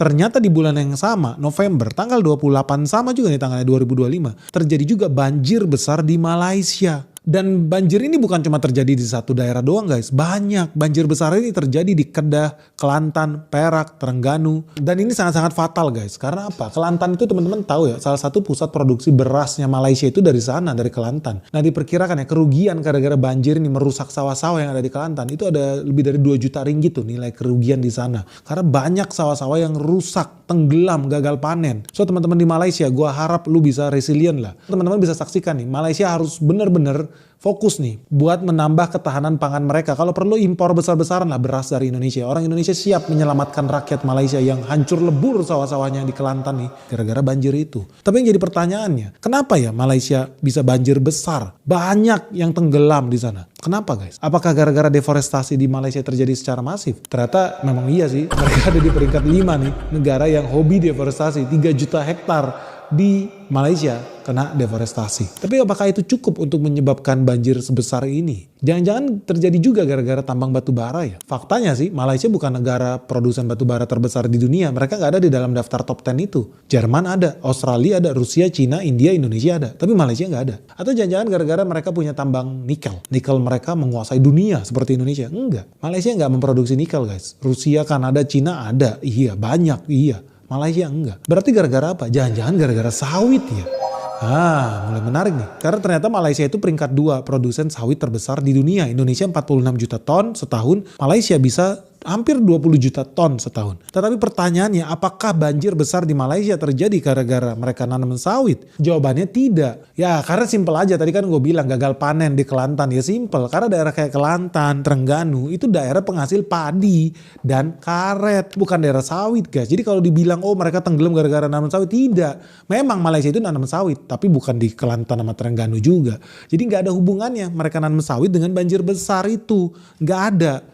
Ternyata di bulan yang sama, November, tanggal 28 sama juga nih tanggalnya 2025, terjadi juga banjir besar di Malaysia. Dan banjir ini bukan cuma terjadi di satu daerah doang guys, banyak. Banjir besar ini terjadi di Kedah, Kelantan, Perak, Terengganu. Dan ini sangat-sangat fatal guys, karena apa? Kelantan itu teman-teman tahu ya, salah satu pusat produksi berasnya Malaysia itu dari sana, dari Kelantan. Nah diperkirakan ya, kerugian gara-gara banjir ini merusak sawah-sawah yang ada di Kelantan, itu ada lebih dari 2 juta ringgit tuh nilai kerugian di sana. Karena banyak sawah-sawah yang rusak, tenggelam, gagal panen. So teman-teman di Malaysia, gua harap lu bisa resilient lah. Teman-teman bisa saksikan nih, Malaysia harus bener-bener fokus nih buat menambah ketahanan pangan mereka. Kalau perlu impor besar-besaran lah beras dari Indonesia. Orang Indonesia siap menyelamatkan rakyat Malaysia yang hancur lebur sawah-sawahnya di Kelantan nih gara-gara banjir itu. Tapi yang jadi pertanyaannya, kenapa ya Malaysia bisa banjir besar? Banyak yang tenggelam di sana. Kenapa guys? Apakah gara-gara deforestasi di Malaysia terjadi secara masif? Ternyata memang iya sih. Mereka ada di peringkat 5 nih negara yang hobi deforestasi. 3 juta hektar di Malaysia kena deforestasi. Tapi apakah itu cukup untuk menyebabkan banjir sebesar ini? Jangan-jangan terjadi juga gara-gara tambang batu bara ya? Faktanya sih, Malaysia bukan negara produsen batu bara terbesar di dunia. Mereka nggak ada di dalam daftar top 10 itu. Jerman ada, Australia ada, Rusia, Cina, India, Indonesia ada. Tapi Malaysia nggak ada. Atau jangan-jangan gara-gara mereka punya tambang nikel. Nikel mereka menguasai dunia seperti Indonesia. Enggak. Malaysia nggak memproduksi nikel guys. Rusia, Kanada, Cina ada. Iya, banyak. Iya. Malaysia enggak. Berarti gara-gara apa? Jangan-jangan gara-gara sawit ya? Mulai menarik nih. Karena ternyata Malaysia itu peringkat 2 produsen sawit terbesar di dunia. Indonesia 46 juta ton setahun. Malaysia bisa hampir 20 juta ton setahun. Tetapi pertanyaannya, apakah banjir besar di Malaysia terjadi gara-gara mereka nanam sawit? Jawabannya tidak. Ya karena simpel aja, tadi kan gue bilang gagal panen di Kelantan. Ya simpel, karena daerah kayak Kelantan, Terengganu itu daerah penghasil padi dan karet. Bukan daerah sawit guys. Jadi kalau dibilang oh mereka tenggelam gara-gara nanam sawit, tidak. Memang Malaysia itu nanam sawit, tapi bukan di Kelantan sama Terengganu juga. Jadi gak ada hubungannya mereka nanam sawit dengan banjir besar itu. Gak ada.